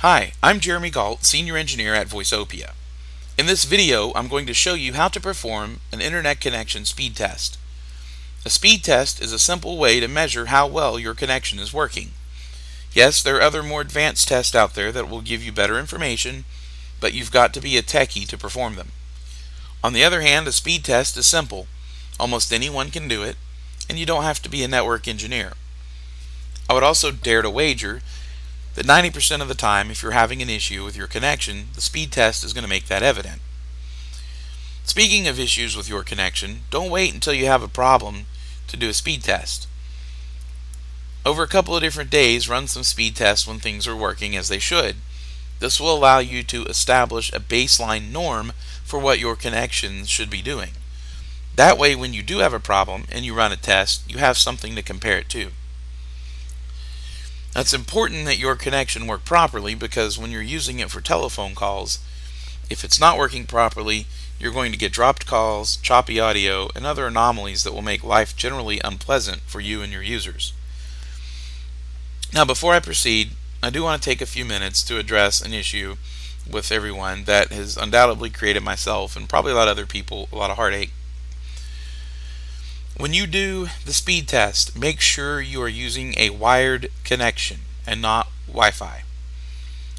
Hi, I'm Jeremy Galt, Senior Engineer at Voiceopia. In this video, I'm going to show you how to perform an internet connection speed test. A speed test is a simple way to measure how well your connection is working. Yes, there are other more advanced tests out there that will give you better information, but you've got to be a techie to perform them. On the other hand, a speed test is simple. Almost anyone can do it, and you don't have to be a network engineer. I would also dare to wager that 90% of the time, if you're having an issue with your connection, the speed test is going to make that evident. Speaking of issues with your connection, don't wait until you have a problem to do a speed test. Over a couple of different days, run some speed tests when things are working as they should. This will allow you to establish a baseline norm for what your connection should be doing. That way, when you do have a problem and you run a test, you have something to compare it to. Now, it's important that your connection work properly because when you're using it for telephone calls, if it's not working properly, you're going to get dropped calls, choppy audio, and other anomalies that will make life generally unpleasant for you and your users. Now, before I proceed, I do want to take a few minutes to address an issue with everyone that has undoubtedly created myself and probably a lot of other people a lot of heartache. When you do the speed test, make sure you are using a wired connection and not Wi-Fi.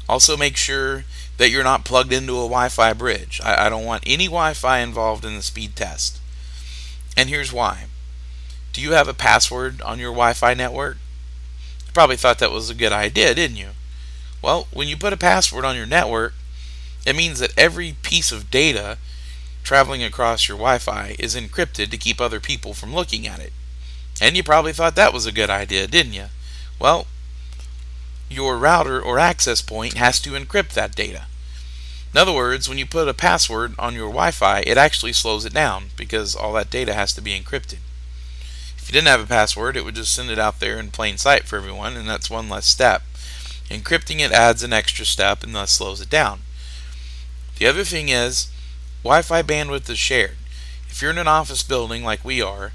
Also, make sure that you're not plugged into a Wi-Fi bridge. I don't want any Wi-Fi involved in the speed test. And here's why. Do you have a password on your Wi-Fi network? You probably thought that was a good idea, didn't you? Well, when you put a password on your network, it means that every piece of data traveling across your Wi-Fi is encrypted to keep other people from looking at it. And you probably thought that was a good idea, didn't you? Well, your router or access point has to encrypt that data. In other words, when you put a password on your Wi-Fi, it actually slows it down because all that data has to be encrypted. If you didn't have a password, it would just send it out there in plain sight for everyone, and that's one less step. Encrypting it adds an extra step and thus slows it down. The other thing is, Wi-Fi bandwidth is shared. If you're in an office building like we are,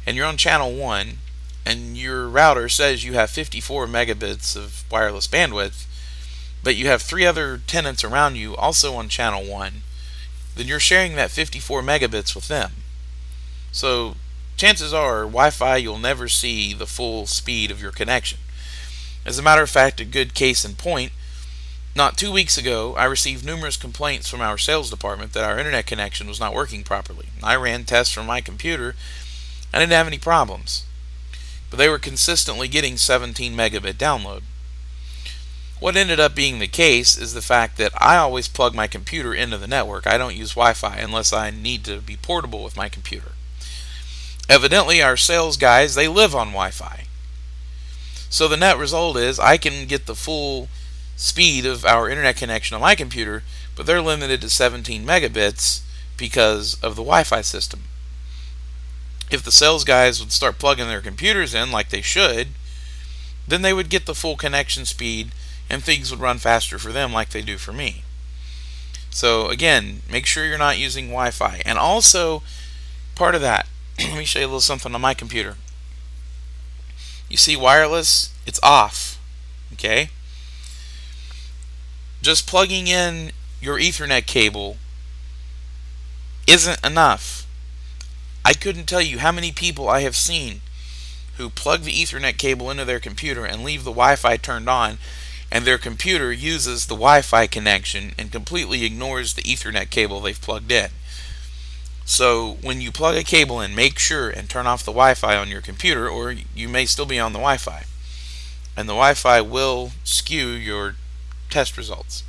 and you're on channel 1, and your router says you have 54 megabits of wireless bandwidth, but you have 3 other tenants around you also on channel 1, then you're sharing that 54 megabits with them. So chances are, Wi-Fi, you'll never see the full speed of your connection. As a matter of fact, a good case in point, not 2 weeks ago, I received numerous complaints from our sales department that our internet connection was not working properly. I ran tests from my computer. I didn't have any problems. But they were consistently getting 17 megabit download. What ended up being the case is the fact that I always plug my computer into the network. I don't use Wi-Fi unless I need to be portable with my computer. Evidently, our sales guys, they live on Wi-Fi. So the net result is I can get the full speed of our internet connection on my computer, but they're limited to 17 megabits because of the Wi-Fi system. If the sales guys would start plugging their computers in like they should, then they would get the full connection speed and things would run faster for them like they do for me. So again, make sure you're not using Wi-Fi. And also, part of that, let me show you a little something on my computer. You see wireless, it's off. Okay? Just plugging in your Ethernet cable isn't enough. I couldn't tell you how many people I have seen who plug the Ethernet cable into their computer and leave the Wi-Fi turned on, and their computer uses the Wi-Fi connection and completely ignores the Ethernet cable they've plugged in. So when you plug a cable in, make sure and turn off the Wi-Fi on your computer, or you may still be on the Wi-Fi. And the Wi-Fi will skew your test results.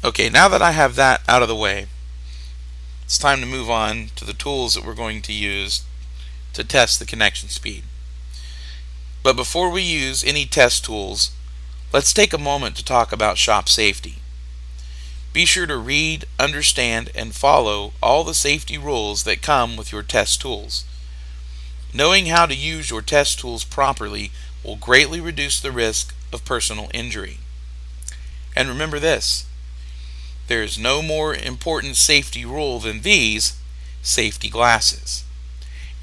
Okay, now that I have that out of the way, it's time to move on to the tools that we're going to use to test the connection speed. But before we use any test tools, let's take a moment to talk about shop safety. Be sure to read, understand, and follow all the safety rules that come with your test tools. Knowing how to use your test tools properly will greatly reduce the risk of personal injury. And remember this, there is no more important safety rule than these: safety glasses,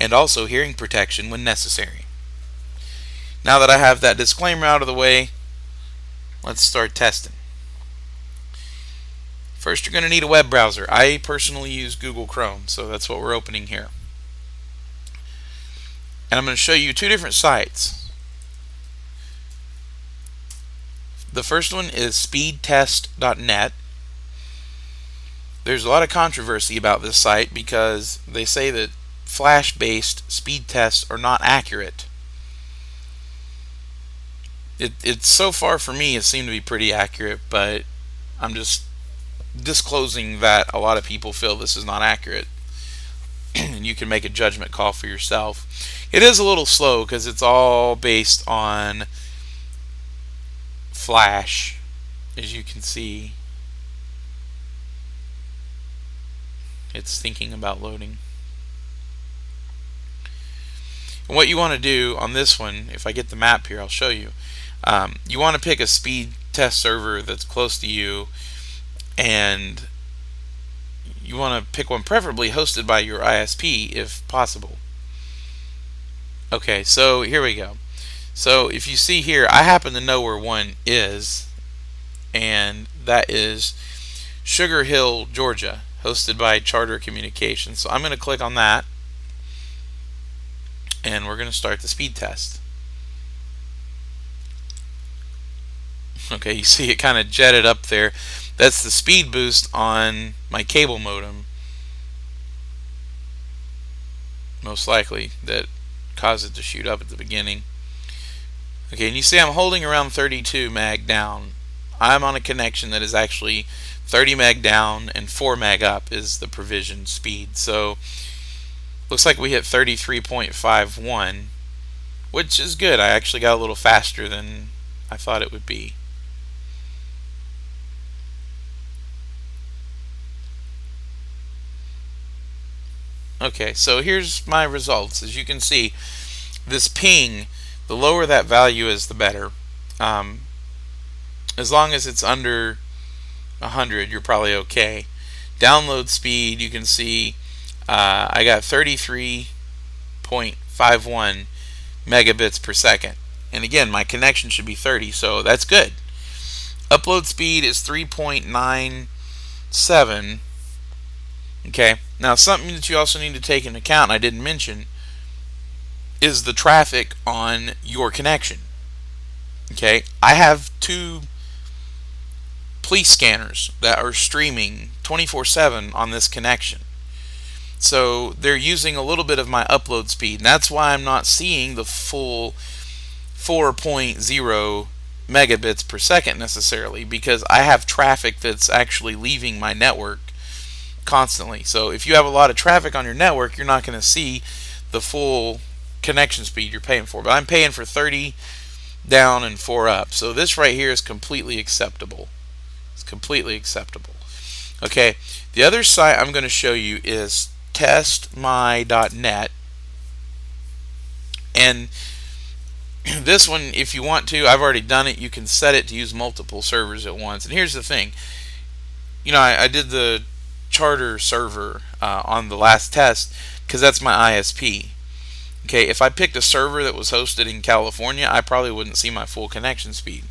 and also hearing protection when necessary. Now that I have that disclaimer out of the way, Let's start testing. First, you're going to need a web browser. I personally use Google Chrome, so that's what we're opening here. And I'm going to show you two different sites. The first one is speedtest.net. There's a lot of controversy about this site because they say that flash-based speed tests are not accurate. It's so far for me, it seemed to be pretty accurate, but I'm just disclosing that a lot of people feel this is not accurate. And you can make a judgment call for yourself. It is a little slow because it's all based on Flash, as you can see. It's thinking about loading. And what you want to do on this one, if I get the map here, I'll show you. You want to pick a speed test server that's close to you, and you want to pick one preferably hosted by your ISP if possible. Okay, so here we go. So if you see here, I happen to know where one is, and that is Sugar Hill, Georgia, hosted by Charter Communications. So I'm going to click on that, and we're going to start the speed test. Okay, you see it kind of jetted up there. That's the speed boost on my cable modem, most likely, that caused it to shoot up at the beginning. Okay, and you see I'm holding around 32 meg down. I'm on a connection that is actually 30 meg down and 4 meg up is the provision speed. So looks like we hit 33.51, which is good. I actually got a little faster than I thought it would be. Okay, so here's my results. As you can see, this ping, the lower that value is, the better. As long as it's under 100, you're probably okay. Download speed, you can see I got 33.51 megabits per second. And again, my connection should be 30, so that's good. Upload speed is 3.97. Okay, now something that you also need to take into account, and I didn't mention, is the traffic on your connection. Okay, I have two police scanners that are streaming 24/7 on this connection. So they're using a little bit of my upload speed, and that's why I'm not seeing the full 4.0 megabits per second necessarily, because I have traffic that's actually leaving my network constantly. So if you have a lot of traffic on your network, you're not going to see the full connection speed you're paying for. But I'm paying for 30 down and 4 up. So this right here is completely acceptable. It's completely acceptable. Okay, the other site I'm going to show you is testmy.net. And this one, if you want to, I've already done it, you can set it to use multiple servers at once. And here's the thing. You know, I did the Charter server on the last test because that's my ISP. Okay, if I picked a server that was hosted in California, I probably wouldn't see my full connection speed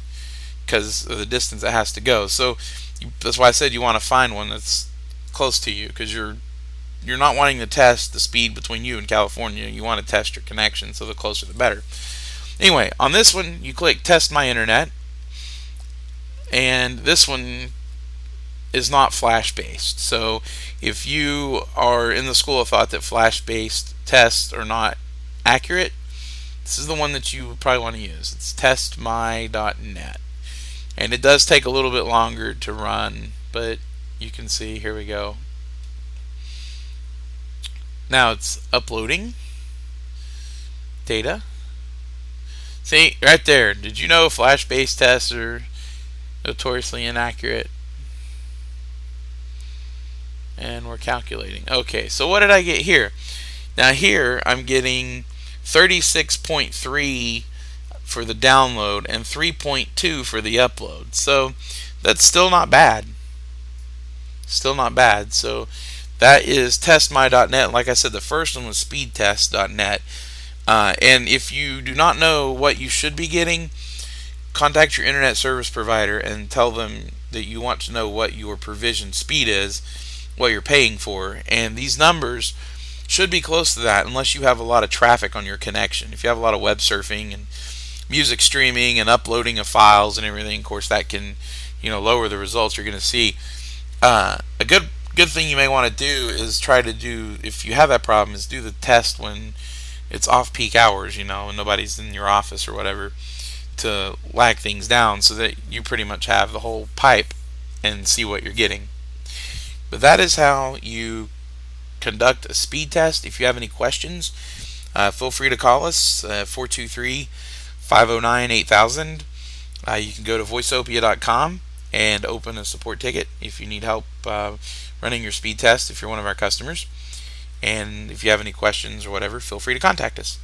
because of the distance it has to go. So that's why I said you want to find one that's close to you, because you're not wanting to test the speed between you and California. You want to test your connection, so the closer the better. Anyway, on this one, you click Test My Internet, and this one is not flash-based. So if you are in the school of thought that flash-based tests are not accurate, this is the one that you probably want to use. It's testmy.net. And it does take a little bit longer to run, but you can see, here we go. Now it's uploading data. See, right there. Did you know flash-based tests are notoriously inaccurate? And we're calculating. Okay, so what did I get here? Now here I'm getting 36.3 for the download and 3.2 for the upload. So that's still not bad. Still not bad. So that is testmy.net. Like I said, the first one was speedtest.net. And if you do not know what you should be getting, contact your internet service provider and tell them that you want to know what your provision speed is, what you're paying for, and these numbers should be close to that unless you have a lot of traffic on your connection. If you have a lot of web surfing and music streaming and uploading of files and everything, of course that can, lower the results you're going to see. A good thing you may want to do is try to do, if you have that problem, is do the test when it's off peak hours, and nobody's in your office or whatever, to lag things down so that you pretty much have the whole pipe and see what you're getting. But that is how you conduct a speed test. If you have any questions, feel free to call us, 423 509 8000. You can go to voiceopia.com and open a support ticket if you need help running your speed test if you're one of our customers. And if you have any questions or whatever, feel free to contact us.